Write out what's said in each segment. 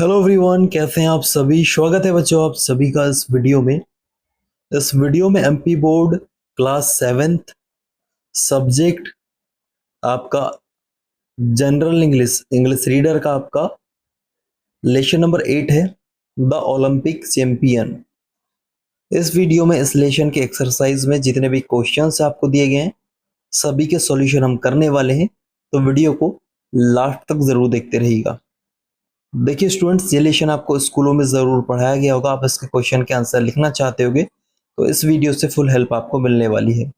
Hello everyone, कैसे हैं आप सभी। स्वागत है बच्चों आप सभी का इस वीडियो में MP board class 7th subject आपका जनरल इंग्लिश इंग्लिश रीडर का आपका लेसन नंबर 8 है, द ओलंपिक चैंपियन। इस वीडियो में इस लेसन के एक्सरसाइज में जितने भी क्वेश्चंस आपको दिए गए हैं सभी के सॉल्यूशन हम करने वाले हैं, तो वीडियो को लास्ट तक जरूर देखते रहिएगा। देखिए स्टूडेंट्स, ये लेसन आपको स्कूलों में ज़रूर पढ़ाया गया होगा। आप इसके क्वेश्चन के आंसर लिखना चाहते होगे तो इस वीडियो से फुल हेल्प आपको मिलने वाली है।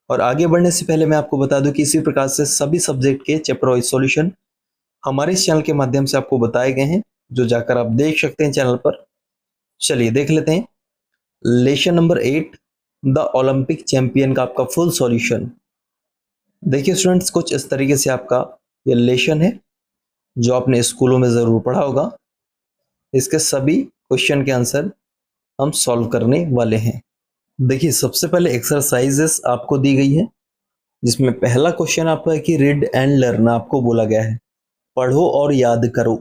और आगे बढ़ने से पहले मैं आपको बता दूं कि इसी प्रकार से सभी सब्जेक्ट के चैप्टर वाइज सॉल्यूशन हमारे इस चैनल के माध्यम से आपको बताए गए हैं, जो जाकर आप देख सकते हैं चैनल पर। चलिए देख लेते हैं lesson number 8 the Olympic champion का आपका फुल सॉल्यूशन। देखिए स्टूडेंट्स, कुछ इस तरीके से आपका ये लेसन है जो आपने स्कूलों में ज़रूर पढ़ा होगा। इसके सभी क्वेश्चन के आंसर हम सॉल्व करने वाले हैं। देखिए सबसे पहले एक्सरसाइजेस आपको दी गई है, जिसमें पहला क्वेश्चन आपका है कि रीड एंड लर्न आपको बोला गया है, पढ़ो और याद करो।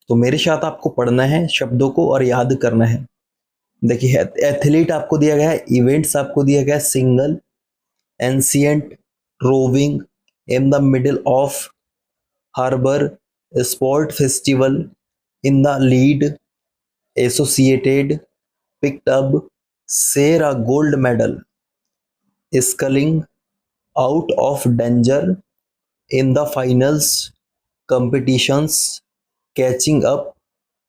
तो मेरे साथ आपको पढ़ना है शब्दों को और याद करना है। देखिए एथलीट आपको दिया गया है, इवेंट्स आपको दिया गया है, single, ancient, rowing, in the middle of, harbour, sport festival, in the lead, associated, picked up, share a gold medal, sculling, out of danger, in the finals, competitions, catching up,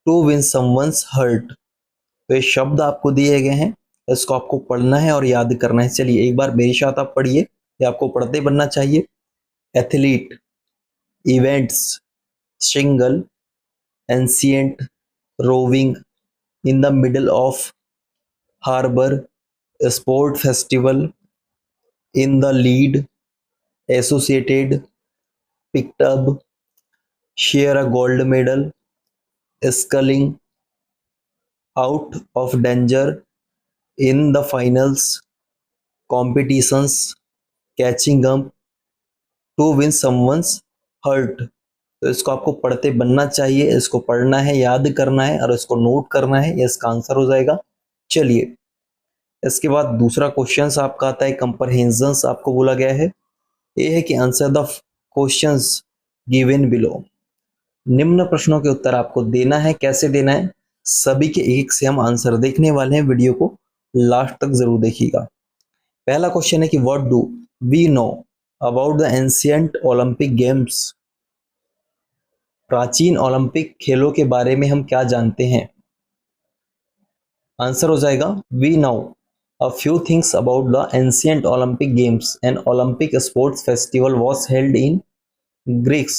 to win someone's hurt। तो ये शब्द आपको दिए गए हैं, इसको आपको पढ़ना है और याद करना है। चलिए एक बार मेरे साथ आप पढ़िए, ये आपको पढ़ते बनना चाहिए। Athlete, events, single, ancient, rowing, in the middle of, harbour, sport festival, in the lead, associated, picked up, share a gold medal, sculling, out of danger, in the finals, competitions, catching up, to win someone's hurt। तो इसको आपको पढ़ते बनना चाहिए, इसको पढ़ना है, याद करना है और इसको नोट करना है, ये इसका आंसर हो जाएगा। चलिए इसके बाद दूसरा क्वेश्चन आपका आता है कंप्रहेंशंस आपको बोला गया है। ये है कि answer the questions given below. निम्न प्रश्नों के उत्तर आपको देना है। कैसे देना है, सभी के एक से हम आंसर देखने वाले हैं, वीडियो को लास्ट तक जरूर देखिएगा। पहला क्वेश्चन है कि what do we know about the ancient Olympic games. प्राचीन ओलंपिक खेलों के बारे में हम क्या जानते हैं। आंसर हो जाएगा we know a few things about the ancient Olympic Games. An Olympic sports festival was held in Greece।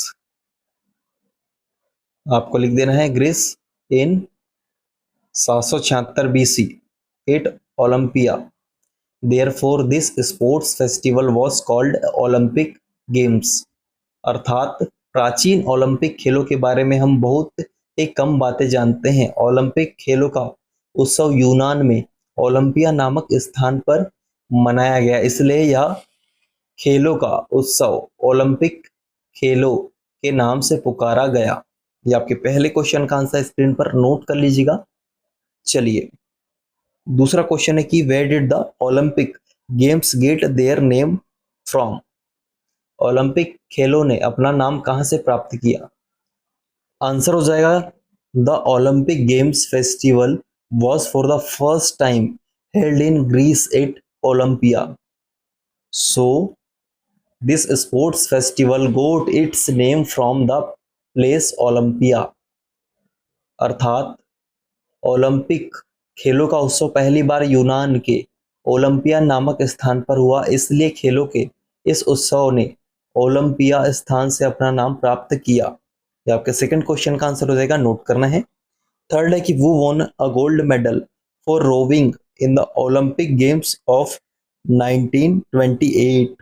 आपको लिख देना है Greece in 776 BC at Olympia. Therefore this sports festival was called Olympic Games। अर्थात प्राचीन Olympic खेलों के बारे में हम बहुत एक कम बातें जानते हैं। ओलंपिक खेलों का उत्सव यूनान में ओलंपिया नामक स्थान पर मनाया गया, इसलिए यह खेलों का उत्सव ओलंपिक खेलों के नाम से पुकारा गया। ये आपके पहले क्वेश्चन का आंसर स्क्रीन पर नोट कर लीजिएगा। चलिए दूसरा क्वेश्चन है कि where did the Olympic games get their name from. Olympic खेलों ने अपना नाम कहां से प्राप्त किया। आंसर हो जाएगा the Olympic games festival was for the first time held in Greece at Olympia. So this sports festival got its name from the place Olympia. अर्थात ओलंपिक खेलों का उत्सव पहली बार यूनान के ओलंपिया नामक स्थान पर हुआ, इसलिए खेलों के इस उत्सव ने ओलंपिया स्थान से अपना नाम प्राप्त किया। ये आपके सेकंड क्वेश्चन का आंसर हो जाएगा, नोट करना है। थर्ड है कि वो won a gold medal for rowing in the Olympic games of 1928।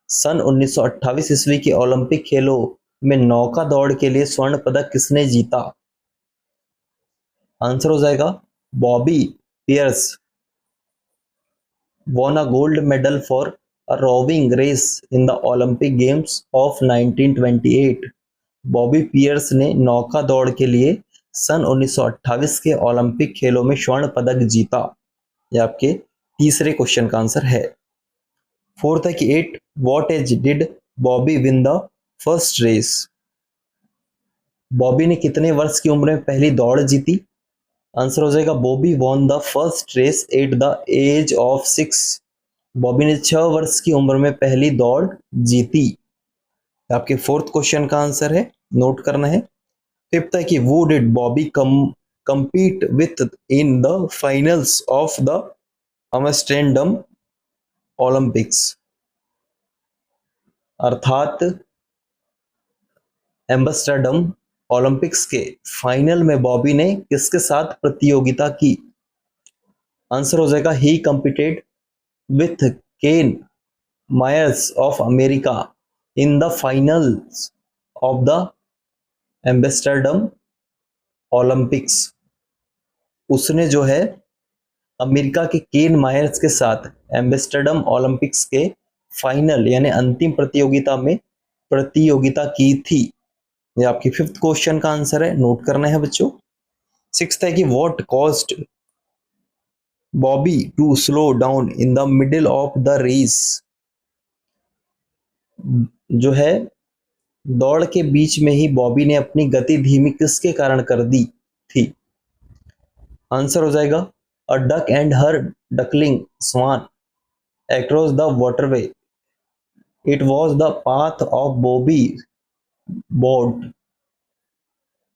सन 1928 ईस्वी के ओलंपिक खेलों में नौका दौड़ के लिए स्वर्ण पदक किसने जीता। आंसर हो जाएगा Bobby Pearce won a gold medal for a rowing race in the Olympic Games of 1928। Bobby Pearce ने नौका दौड़ के लिए सन 1928 के ओलंपिक खेलों में स्वर्ण पदक जीता? यह आपके तीसरे क्वेश्चन का आंसर है। फोर्थ है कि 8 what age did Bobby win the first race? Bobby ने कितने वर्ष की उम्र में पहली दौड़ जीती? आंसर हो जाएगा Bobby won the first race at the age of 6। Bobby ने 6 वर्ष की उम्र में पहली दौड़ जीती। आपके फोर्थ क्वेश्चन का आंसर है, नोट करना है। फिफ्थ है कि वो did Bobby compete with in the finals of the Amsterdam Olympics? अर्थात एम्स्टर्डम ओलंपिक्स के फाइनल में बॉबी ने किसके साथ प्रतियोगिता की? आंसर हो जाएगा he competed with Ken Myers of America in the finals of the Amsterdam Olympics. उसने जो है अमेरिका के केन मायर्स के साथ एम्स्टर्डम ओलंपिक्स के फाइनल यानी अंतिम प्रतियोगिता में प्रतियोगिता की थी। ये आपकी फिफ्थ क्वेश्चन का आंसर है, नोट करना है बच्चों। सिक्स्थ है कि what caused Bobby to slow down in the middle of the race? जो है दौड़ के बीच में ही बॉबी ने अपनी गति धीमी किसके कारण कर दी थी? आंसर हो जाएगा a duck and her duckling swam across the waterway. It was the path of Bobby's boat.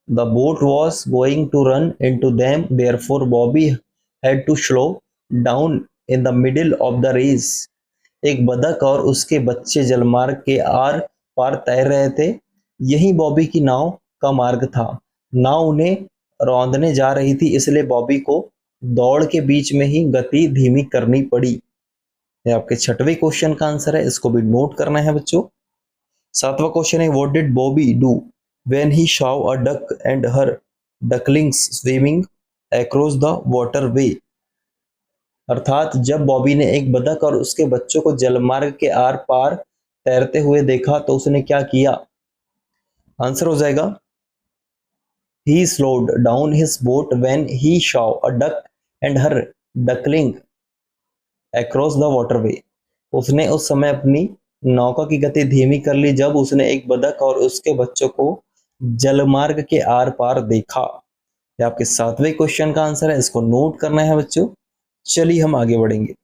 The boat was going to run into them, therefore Bobby had to slow down in the middle of the race. एक बतख और उसके बच्चे जलमार्ग के are पार तैर रहे थे। यही बॉबी की नाव का मार्ग था। नाव उन्हें रौंदने जा रही थी, इसलिए बॉबी को दौड़ के बीच में ही गति धीमी करनी पड़ी। ये आपके छठवें क्वेश्चन का आंसर है, इसको भी नोट करना है बच्चों। सातवां क्वेश्चन है what did Bobby do when he saw a duck and her ducklings swimming across the waterway? अर्थात जब बॉबी ने एक बतख और उसके बच्चों को जलमार्ग के आर पार तैरते हुए देखा तो उसने क्या किया? आंसर हो जाएगा he slowed down his boat when he saw a duck and her duckling across the waterway. उसने उस समय अपनी नौका की गति धीमी कर ली जब उसने एक बतख और उसके बच्चों को जलमार्ग के आर पार देखा। ये आपके सातवें क्वेश्चन का आंसर है, इसको नोट करना है बच्चों। चलिए हम आगे बढ़ेंगे।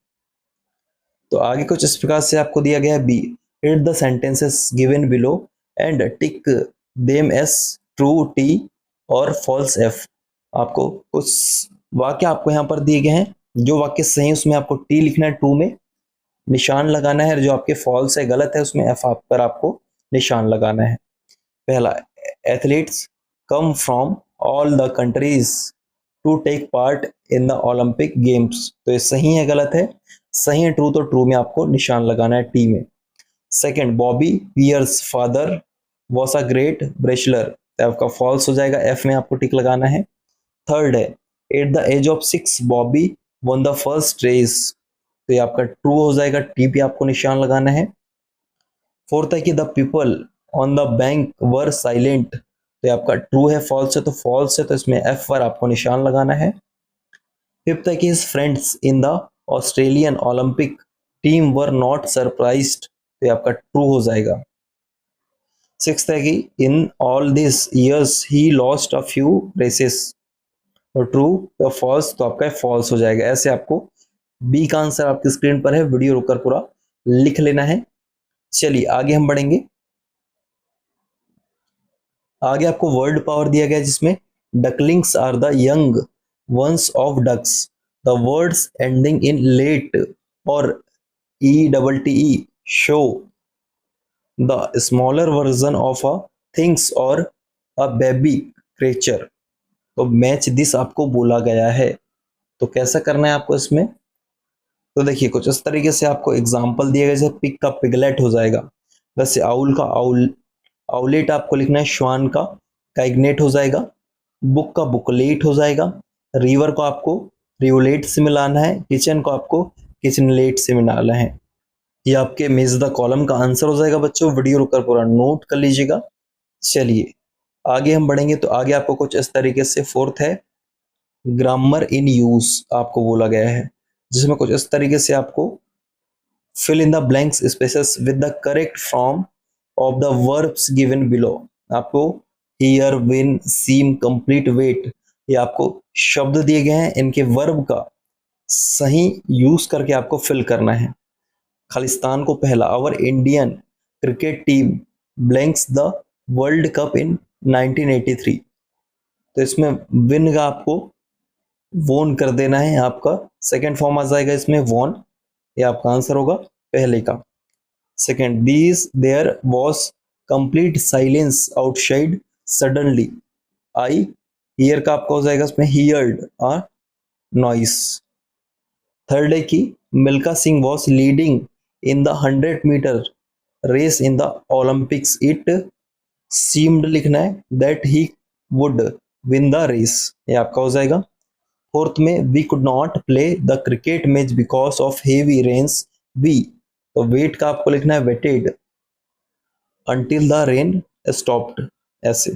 तो आगे कुछ इस प्रकार से आपको दिया गया है B read the sentences given below and tick them as true T और फॉल्स एफ। आपको कुछ वाक्य आपको यहाँ पर दिए गए हैं, जो वाक्य सही है उसमें आपको टी लिखना है, ट्रू में निशान लगाना है, जो आपके फॉल्स है गलत है उसमें एफ आप पर आपको निशान लगाना है। पहला athletes come from all the countries to take part in the Olympic games. तो ये सही है गलत है? सही है ट्रू, तो ट्रू में आपको निशान लगाना है टी में। Second Bobby Pierce father was a great wrestler, आपका फॉल्स हो जाएगा, एफ में आपको टिक लगाना है। थर्ड है at the age of 6 Bobby won the first race, तो ये आपका ट्रू हो जाएगा, टी पे आपको निशान लगाना है। फोर्थ है कि the people on the bank were silent, तो ये आपका ट्रू है, फॉल्स है तो फॉल्स है, तो इसमें एफ पर आपको निशान लगाना है। फिफ्थ है कि his friends in the Australian Olympic team were not surprised, तो ये आपका ट्रू हो जाएगा। सिक्स्थ है कि in all this years he lost a few races, और ट्रू या फॉल्स, तो आपका फॉल्स हो जाएगा। ऐसे आपको बी का आंसर आपकी स्क्रीन पर है, वीडियो रुककर पूरा लिख लेना है। चलिए आगे हम बढ़ेंगे। आगे आपको वर्ड पावर दिया गया जिसमें ducklings are the young ones of ducks, the words ending in let और E double T E show the smaller version of a things और अ बेबी क्रेचर। तो मैच दिस आपको बोला गया है, तो कैसा करना है आपको इसमें? तो देखिए कुछ इस तरीके से आपको एग्जांपल दिया गया, जैसे पिग का पिगलेट हो जाएगा, वैसे आउल का आउलेट आपको लिखना है, श्वान का काइग्नेट हो जाएगा, बुक का बुकलेट हो जाएगा, रिवर को आपको रिवलेट से मिलाना है, किचन को आपको किचनलेट से मिलाना है। ये आपके मेज द कॉलम का आंसर हो जाएगा बच्चों, वीडियो रुककर पूरा नोट कर लीजिएगा। चलिए आगे हम बढ़ेंगे तो आगे आपको कुछ इस तरीके से फोर्थ है ग्रामर इन यूज आपको बोला गया है, जिसमें कुछ इस तरीके से आपको fill in the blanks spaces with the correct form of the verbs given below। आपको hear, win, seem, complete, wait ये आपको शब्द दिए गए हैं, इनके वर्ब का सही यूज करके आपको फिल करना है। खालिस्तान को पहला our Indian cricket team blanks the world cup in 1983। तो इसमें विन का आपको वोन कर देना है, आपका सेकंड फॉर्म आ जाएगा इसमें वॉन, ये आपका आंसर होगा पहले का। Second these there was complete silence outside suddenly I hear का आपका हो जाएगा इसमें हियर्ड आ नॉइस। थर्ड है कि Milkha Singh was leading in the 100 metre race in the Olympics it seemed लिखना है that he would win the race, ये आपका हो जाएगा। फोर्थ में we could not play the cricket match because of heavy rains we, तो वेट का आपको लिखना है waited until the rain stopped ऐसे।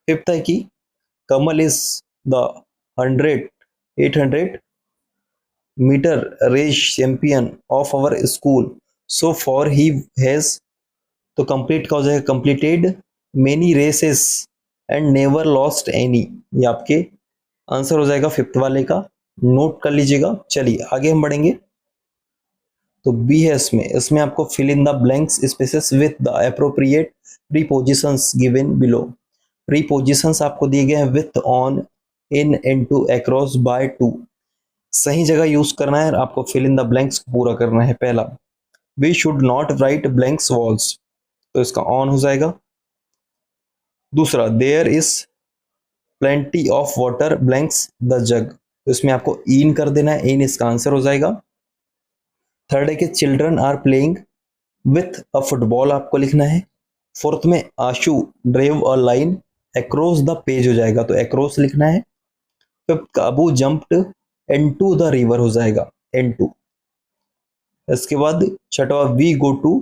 फिफ्थ है कि Kamal is the 800 metre race champion of our school so for he has, तो complete का हो जाएगा completed many races and never lost any, ये आपके आंसर हो जाएगा फिफ्थ वाले का, नोट कर लीजिएगा। चलिए आगे हम बढ़ेंगे तो बी है इसमें आपको fill in the blanks spaces with the appropriate prepositions given below. Prepositions आपको दिए गए हैं with, on, in, into, across, by, to, सही जगह यूज करना है, आपको फिल इन द ब्लैंक्स पूरा करना है। पहला we should not write blanks walls, तो इसका ऑन हो जाएगा। दूसरा there is plenty of water blanks the jug, तो इसमें आपको इन कर देना है, इन इसका आंसर हो जाएगा। थर्ड है कि children are playing with a football आपको लिखना है। फोर्थ में Ashu drew a line across the page हो जाएगा, तो अक्रॉस लिखना है। Fifth Abu jumped into the river हो जाएगा इनटू। इसके बाद छठवा we go to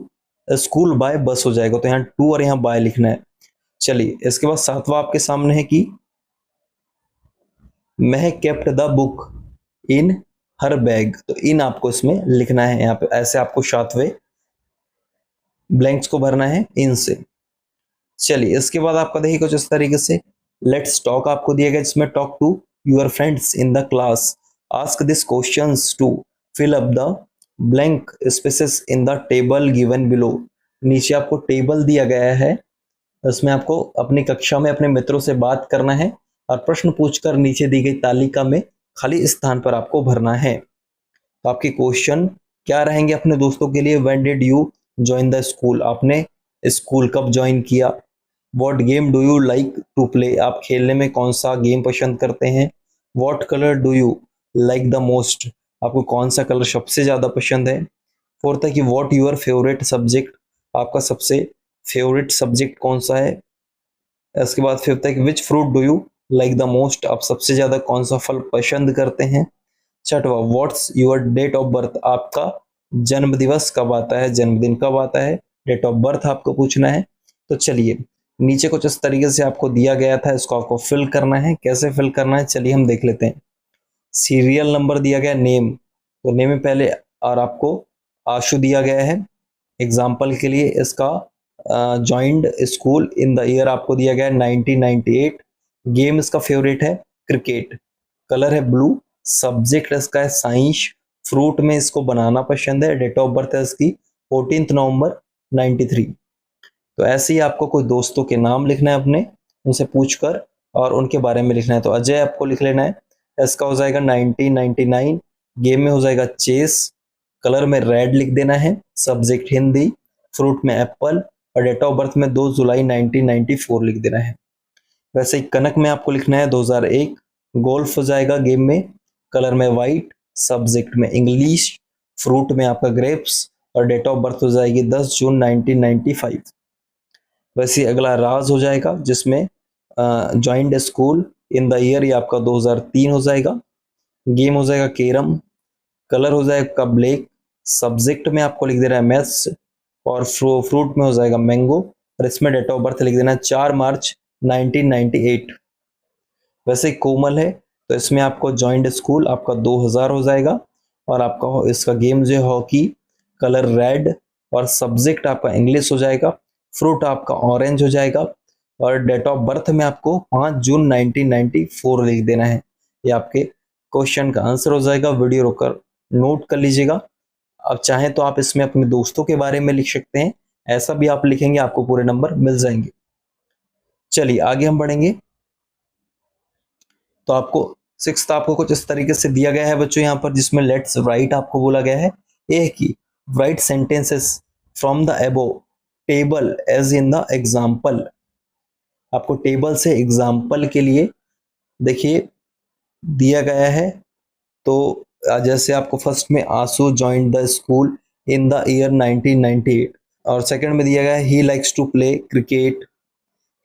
school by bus हो जाएगा, तो यहाँ टू और यहाँ बाय लिखना है। चलिए इसके बाद सातवां आपके सामने है कि मैं kept the book in her bag, तो इन आपको इसमें लिखना है, यहाँ पे ऐसे आपको सातवें ब्लैंक्स को भरना है इन से। चलिए इसके बाद आपका देखिए कुछ इस तरीके से लेट्स टॉक आपको दिया गया, जिसमें talk to your friends in the class, ask this questions to fill up the blank spaces in the table given below. नीचे आपको टेबल दिया गया है, इसमें आपको अपनी कक्षा में अपने मित्रों से बात करना है और प्रश्न पूछकर नीचे दी गई तालिका में खाली स्थान पर आपको भरना है। तो आपके क्वेश्चन क्या रहेंगे अपने दोस्तों के लिए, when did you join the school, आपने स्कूल कब ज्वाइन किया। What game do you like to play, आप खेलने में कौन सा गेम पसंद करते हैं। What colour do you like the most, आपको कौन सा कलर सबसे ज़्यादा पसंद है। फोर्थ है कि व्हाट यूर फेवरेट सब्जेक्ट, आपका सबसे फेवरेट सब्जेक्ट कौन सा है। इसके बाद फिफ्थ है कि which fruit do you like the most, आप सबसे ज़्यादा कौन सा फल पसंद करते हैं। छठवा what's your date of birth, आपका जन्म दिवस कब आता है, जन्मदिन कब आता है, डेट ऑफ बर्थ आपको पूछना है। तो चलिए नीचे कुछ इस तरीके से आपको दिया गया था, इसको आपको फिल करना है, कैसे फिल करना है चलिए हम देख लेते हैं। सीरियल नंबर दिया गया, नेम, तो नेम में पहले और आपको आशु दिया गया है, एग्जाम्पल के लिए इसका joined school in the year आपको दिया गया है 1998, गेम इसका फेवरेट है क्रिकेट, कलर है ब्लू, सब्जेक्ट इसका है साइंस, फ्रूट में इसको बनाना पसंद है, डेट ऑफ बर्थ है इसकी 14 नवंबर 93। तो ऐसे ही आपको कोई दोस्तों के नाम लिखना है अपने, उनसे पूछकर और उनके बारे में लिखना है। तो अजय आपको लिख लेना है, इसका हो जाएगा 1999, गेम में हो जाएगा चेस, कलर में रेड लिख देना है, सब्जेक्ट हिंदी, फ्रूट में एप्पल और डेट ऑफ बर्थ में 2 जुलाई 1994 लिख देना है। वैसे ही कनक में आपको लिखना है 2001, गोल्फ हो जाएगा गेम में, कलर में वाइट, सब्जेक्ट में इंग्लिश, फ्रूट में आपका ग्रेप्स और डेट ऑफ बर्थ हो जाएगी 10 जून 1995। वैसे अगला राज हो जाएगा, जिसमें joined school in the year ये आपका 2003 हो जाएगा, गेम हो जाएगा कैरम, कलर हो जाएगा ब्लैक, सब्जेक्ट में आपको लिख दे रहा है मैथ्स और फ्रूट में हो जाएगा मैंगो और इसमें डेट ऑफ बर्थ लिख देना है 4 मार्च 1998। वैसे कोमल है तो इसमें आपको जॉइंट स्कूल आपका 2000 हो जाएगा, और आपका इसका गेम जो है हॉकी, कलर रेड, और सब्जेक्ट आपका इंग्लिश हो जाएगा, फ्रूट आपका ऑरेंज हो जाएगा, और डेट ऑफ बर्थ में आपको 5 जून 1994 लिख देना है। ये आपके क्वेश्चन का आंसर हो जाएगा। वीडियो रोककर नोट कर लीजिएगा। अब चाहें तो आप इसमें अपने दोस्तों के बारे में लिख सकते हैं, ऐसा भी आप लिखेंगे आपको पूरे नंबर मिल जाएंगे। चलिए आगे हम बढ़ेंगे। तो आपको सिक्स्थ आपको कुछ इस तरीके से दिया गया है बच्चों यहाँ पर, जिसमें लेट्स राइट आपको बोला गया है। ए की write sentences from the above table as in the example. आपको टेबल से एग्जाम्पल के लिए देखिए दिया गया है। तो जैसे आपको फर्स्ट में Ansu joined the school in the year 1998, और सेकंड में दिया गया है he likes to play cricket,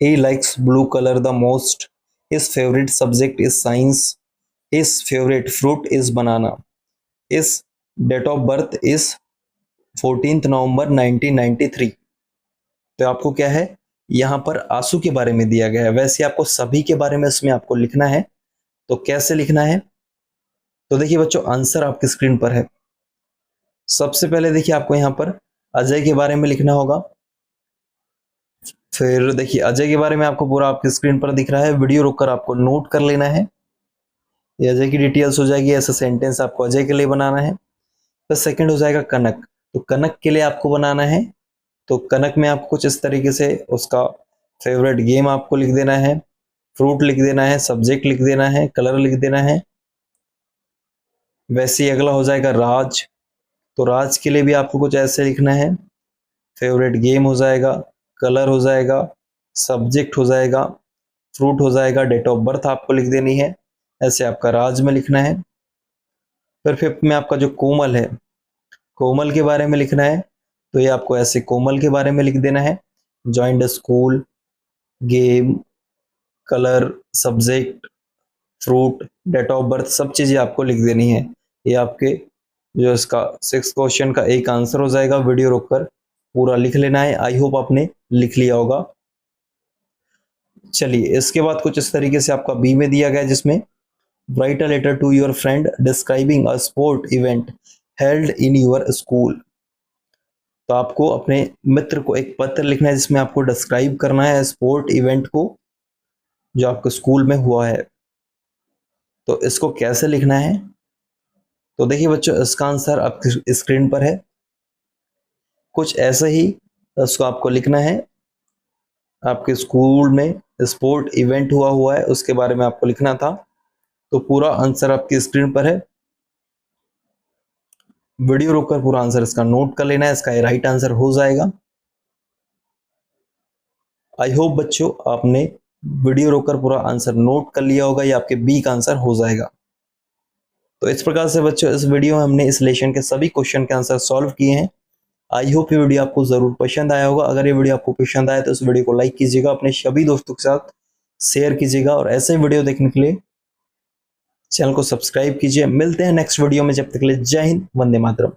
he likes blue colour the most, his favorite subject is science, his favorite fruit is banana, his date of birth is 14th November 1993। तो आपको क्या है यहाँ पर आंसू के बारे में दिया गया है, वैसे आपको सभी के बारे में इसमें आपको लिखना है। तो कैसे लिखना है, तो देखिए बच्चों आंसर आपकी स्क्रीन पर है। सबसे पहले देखिए आपको यहाँ पर अजय के बारे में लिखना होगा। फिर देखिए अजय के बारे में आपको पूरा आपकी स्क्रीन पर दिख रहा है, वीडियो रोककर आपको नोट कर लेना है। ये अजय की डिटेल्स हो जाएगी, ऐसा सेंटेंस आपको अजय के लिए बनाना है। तो सेकंड हो जाएगा कनक, तो कनक के लिए आपको बनाना है। तो कनक में आपको कुछ इस तरीके से उसका फेवरेट गेम आपको लिख देना है, फ्रूट लिख देना है, सब्जेक्ट लिख देना है, कलर लिख देना है। वैसे ही अगला हो जाएगा राज, तो राज के लिए भी आपको कुछ ऐसे लिखना है, फेवरेट गेम हो जाएगा, कलर हो जाएगा, सब्जेक्ट हो जाएगा, फ्रूट हो जाएगा, डेट ऑफ बर्थ आपको लिख देनी है, ऐसे आपका राज में लिखना है। फिर फिफ्थ में आपका जो कोमल है, कोमल के बारे में लिखना है। तो ये आपको ऐसे कोमल के बारे में लिख देना है, joined school, game, colour, subject, fruit, date of birth, सब चीजें आपको लिख देनी है। ये आपके जो इसका 6 क्वेश्चन का एक आंसर हो जाएगा। वीडियो रोककर पूरा लिख लेना है। आई होप आपने लिख लिया होगा। चलिए इसके बाद कुछ इस तरीके से आपका बी में दिया गया है, जिसमें write a letter to your friend describing a sport event held in your school। तो आपको अपने मित्र को एक पत्र लिखना है, जिसमें आपको डिस्क्राइब करना है स्पोर्ट इवेंट को जो आपके स्कूल में हुआ है। तो इसको कैसे लिखना है, तो देखिए बच्चों इसका आंसर आपकी स्क्रीन पर है। कुछ ऐसे ही इसको आपको लिखना है, आपके स्कूल में स्पोर्ट इवेंट हुआ है उसके बारे में आपको लिखना था। तो पूरा आंसर आपकी स्क्रीन पर है। वीडियो रोककर पूरा आंसर इसका नोट कर लेना है, इसका राइट आंसर हो जाएगा। आई होप बच्चों आपने वीडियो रोककर पूरा आंसर नोट कर लिया होगा, ये आपके बी का आंसर हो जाएगा। तो इस प्रकार से बच्चों इस वीडियो में हमने इस लेशन के सभी क्वेश्चन के आंसर सॉल्व किए हैं। आई होप ये वीडियो आपको जरूर पसंद आया होगा। अगर ये वीडियो आपको पसंद आया तो इस वीडियो को लाइक कीजिएगा, अपने सभी दोस्तों के साथ शेयर कीजिएगा, और ऐसे वीडियो देखने के लिए चैनल को सब्सक्राइब कीजिए। मिलते हैं नेक्स्ट वीडियो में, जब तक के लिए जय हिंद, वंदे मातरम।